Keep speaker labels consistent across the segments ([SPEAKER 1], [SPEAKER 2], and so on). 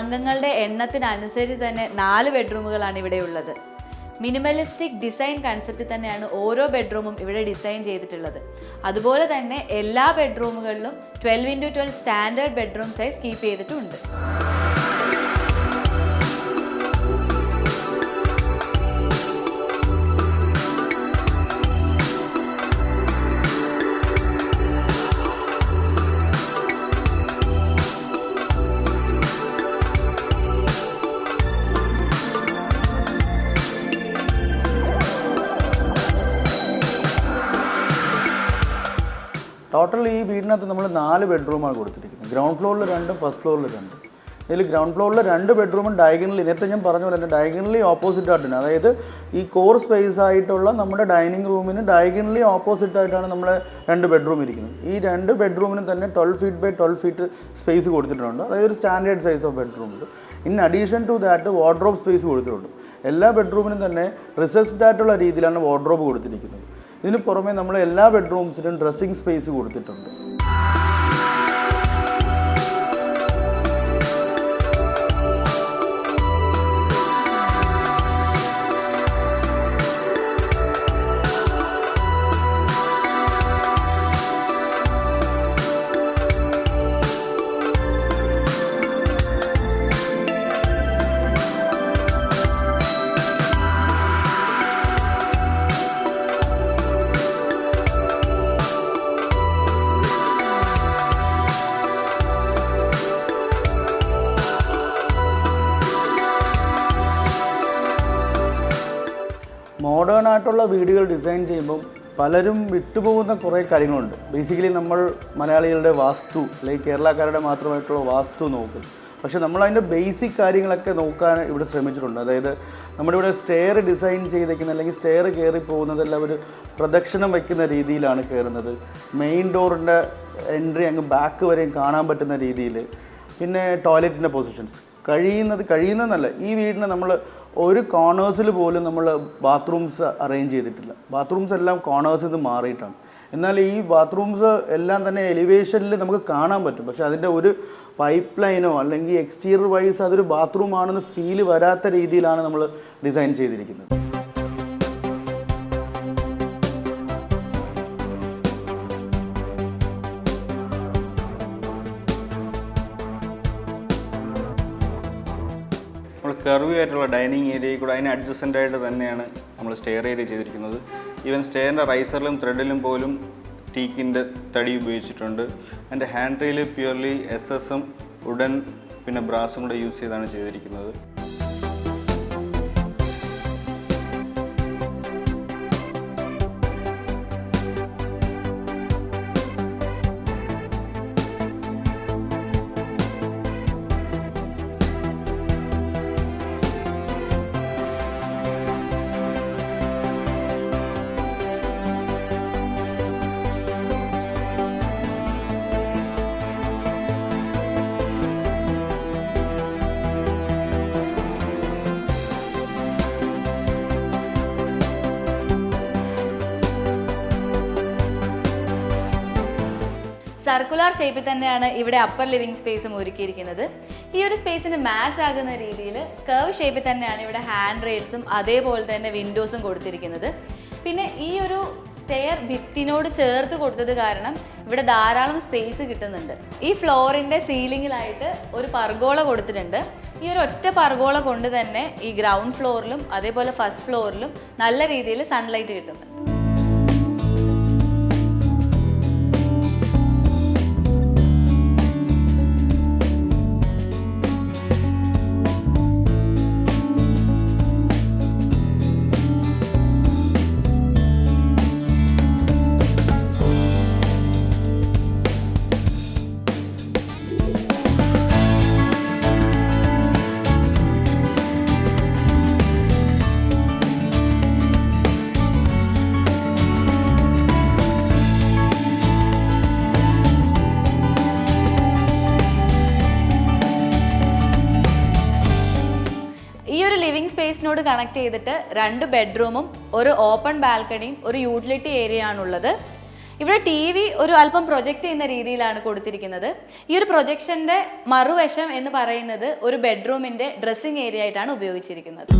[SPEAKER 1] അംഗങ്ങളുടെ എണ്ണത്തിനനുസരിച്ച് തന്നെ 4 ബെഡ്റൂമുകളാണ് ഇവിടെ ഉള്ളത്. മിനിമലിസ്റ്റിക് ഡിസൈൻ കൺസെപ്റ്റ് തന്നെയാണ് ഓരോ ബെഡ്റൂമും ഇവിടെ ഡിസൈൻ ചെയ്തിട്ടുള്ളത്. അതുപോലെ തന്നെ എല്ലാ ബെഡ്റൂമുകളിലും 12x12 standard bedroom size keep ചെയ്തിട്ടുണ്ട്.
[SPEAKER 2] ടോട്ടൽ ഈ വീടിനകത്ത് നമ്മൾ 4 ബെഡ്റൂമാണ് കൊടുത്തിരിക്കുന്നത്. ഗ്രൗണ്ട് ഫ്ലോറിൽ 2, ഫസ്റ്റ് ഫ്ലോറിൽ 2. ഇതിൽ ഗ്രൗണ്ട് ഫ്ലോറിൽ 2 ബെഡ്റൂമും ഡയഗണലി, നേരത്തെ ഞാൻ പറഞ്ഞ പോലെ തന്നെ ഡയഗണലി ഓപ്പോസിറ്റ് ആയിട്ടാണ്. അതായത് ഈ കോർ സ്പേസ് ആയിട്ടുള്ള നമ്മുടെ ഡൈനിങ് റൂമിന് ഡയഗണലി ഓപ്പോസിറ്റ് ആയിട്ടാണ് നമ്മുടെ 2 ബെഡ്റൂം ഇരിക്കുന്നത്. ഈ 2 ബെഡ്റൂമിനും തന്നെ 12 feet by 12 feet സ്പേസ് കൊടുത്തിട്ടുണ്ട്. അതായത് ഒരു standard size of bedrooms. In addition to that wardrobe space കൊടുത്തിട്ടുണ്ട്. എല്ലാ ബെഡ്റൂമിനും തന്നെ റിസസ്ഡ് ആയിട്ടുള്ള രീതിയിലാണ് വാർഡ്രോബ് കൊടുത്തിരിക്കുന്നത്. ഇതിന് പുറമെ നമ്മൾ എല്ലാ ബെഡ്റൂംസിലും ഡ്രസ്സിംഗ് സ്പേസ് കൊടുത്തിട്ടുണ്ട്. മോഡേൺ ആയിട്ടുള്ള വീടുകൾ ഡിസൈൻ ചെയ്യുമ്പം പലരും വിട്ടുപോകുന്ന കുറേ കാര്യങ്ങളുണ്ട്. ബേസിക്കലി നമ്മൾ മലയാളികളുടെ വാസ്തു അല്ലെങ്കിൽ കേരളക്കാരുടെ മാത്രമായിട്ടുള്ള വാസ്തു നോക്കും. പക്ഷേ നമ്മളതിൻ്റെ ബേസിക് കാര്യങ്ങളൊക്കെ നോക്കാൻ ഇവിടെ ശ്രമിച്ചിട്ടുണ്ട്. അതായത് നമ്മുടെ ഇവിടെ സ്റ്റെയർ ഡിസൈൻ ചെയ്തേക്കുന്ന അല്ലെങ്കിൽ സ്റ്റെയർ കയറി പോകുന്നതെല്ലാം ഒരു പ്രദക്ഷിണം വയ്ക്കുന്ന രീതിയിലാണ് കയറുന്നത്. മെയിൻ ഡോറിൻ്റെ എൻട്രി അങ്ങ് ബാക്ക് വരെയും കാണാൻ പറ്റുന്ന രീതിയിൽ. പിന്നെ ടോയ്ലറ്റിൻ്റെ പൊസിഷൻസ് കഴിയുന്നതല്ല. ഈ വീടിന് നമ്മൾ ഒരു കോർണേഴ്സിൽ പോലും നമ്മൾ ബാത്റൂംസ് അറേഞ്ച് ചെയ്തിട്ടില്ല. ബാത്റൂംസ് എല്ലാം കോർണേഴ്സിൽ നിന്ന് മാറിയിട്ടാണ്. എന്നാൽ ഈ ബാത്റൂംസ് എല്ലാം തന്നെ എലിവേഷനിൽ നമുക്ക് കാണാൻ പറ്റും. പക്ഷേ അതിൻ്റെ ഒരു പൈപ്പ് ലൈനോ അല്ലെങ്കിൽ എക്സ്റ്റീരിയർ വൈസ് അതൊരു ബാത്റൂം ആണെന്ന് ഫീൽ വരാത്ത രീതിയിലാണ് നമ്മൾ ഡിസൈൻ ചെയ്തിരിക്കുന്നത്.
[SPEAKER 3] നമ്മൾ കർവി ആയിട്ടുള്ള ഡൈനിങ് ഏരിയയിൽ കൂടെ അതിന് അഡ്ജസ്റ്റൻ്റ് ആയിട്ട് തന്നെയാണ് നമ്മൾ സ്റ്റെയർ ഏരിയ ചെയ്തിരിക്കുന്നത്. ഈവൻ സ്റ്റെയറിൻ്റെ റൈസറിലും ത്രെഡിലും പോലും ടീക്കിൻ്റെ തടി ഉപയോഗിച്ചിട്ടുണ്ട്. അതിൻ്റെ ഹാൻഡ് റെയിൽ പ്യുവർലി SS-ഉം വുഡൻ പിന്നെ ബ്രാസും കൂടെ യൂസ് ചെയ്താണ് ചെയ്തിരിക്കുന്നത്.
[SPEAKER 1] സർക്കുലർ ഷേപ്പിൽ തന്നെയാണ് ഇവിടെ അപ്പർ ലിവിംഗ് സ്പേസും ഒരുക്കിയിരിക്കുന്നത്. ഈ ഒരു സ്പേസിന് മാച്ച് ആകുന്ന രീതിയിൽ കർവ് ഷേപ്പിൽ തന്നെയാണ് ഇവിടെ ഹാൻഡ് റെയിൽസും അതേപോലെ തന്നെ വിൻഡോസും കൊടുത്തിരിക്കുന്നത്. പിന്നെ ഈ ഒരു സ്റ്റെയർ ഭിത്തിനോട് ചേർത്ത് കൊടുത്തത് കാരണം ഇവിടെ ധാരാളം സ്പേസ് കിട്ടുന്നുണ്ട്. ഈ ഫ്ലോറിൻ്റെ സീലിങ്ങിലായിട്ട് ഒരു പർഗോള കൊടുത്തിട്ടുണ്ട്. ഈ ഒരു ഒറ്റ പർഗോള കൊണ്ട് തന്നെ ഈ ഗ്രൗണ്ട് ഫ്ലോറിലും അതേപോലെ ഫസ്റ്റ് ഫ്ലോറിലും നല്ല രീതിയിൽ സൺലൈറ്റ് കിട്ടുന്നുണ്ട്. സ്പേസിനോട് കണക്ട് ചെയ്തിട്ട് 2 ബെഡ്റൂമും ഒരു ഓപ്പൺ ബാൽക്കണിയും ഒരു യൂട്ടിലിറ്റി ഏരിയ ആണുള്ളത്. ഇവിടെ TV ഒരു അല്പം പ്രൊജക്റ്റ് ചെയ്യുന്ന രീതിയിലാണ് കൊടുത്തിരിക്കുന്നത്. ഈ ഒരു പ്രൊജക്ഷൻ്റെ മറുവശം എന്ന് പറയുന്നത് ഒരു ബെഡ്റൂമിൻ്റെ ഡ്രസ്സിംഗ് ഏരിയ ആയിട്ടാണ് ഉപയോഗിച്ചിരിക്കുന്നത്.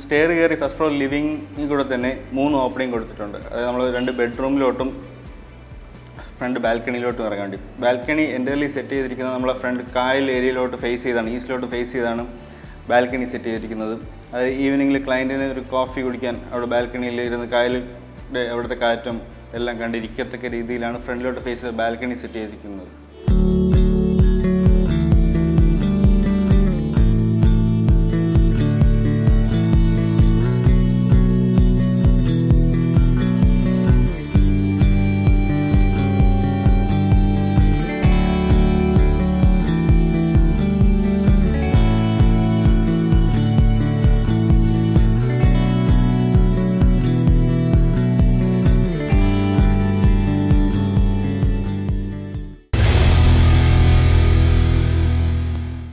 [SPEAKER 3] സ്റ്റെയർ കയറി ഫസ്റ്റ് ഫ്ലോർ ലിവിംഗിൽ കൂടെ തന്നെ 3 ഓപ്പണിംഗ് കൊടുത്തിട്ടുണ്ട്. അതായത് നമ്മൾ 2 ബെഡ്റൂമിലോട്ടും ഫ്രണ്ട് ബാൽക്കണിയിലോട്ടും ഇറങ്ങാൻ വേണ്ടി. ബാൽക്കണി എൻ്റർലി സെറ്റ് ചെയ്തിരിക്കുന്നത് നമ്മളെ ഫ്രണ്ട് കായൽ ഏരിയയിലോട്ട് ഫേസ് ചെയ്താണ്, ഈസ്റ്റിലോട്ട് ഫേസ് ചെയ്താണ് ബാൽക്കണി സെറ്റ് ചെയ്തിരിക്കുന്നത്. അത് ഈവനിങ്ങിൽ ക്ലയൻറ്റിന് ഒരു കോഫി കുടിക്കാൻ അവിടെ ബാൽക്കണിയിൽ ഇരുന്ന് കായലിൻ്റെ അവിടുത്തെ കാറ്റും എല്ലാം കണ്ടിരിക്കത്തക്ക രീതിയിലാണ് ഫ്രണ്ടിലോട്ട് ഫേസ് ചെയ്ത് ബാൽക്കണി സെറ്റ് ചെയ്തിരിക്കുന്നത്.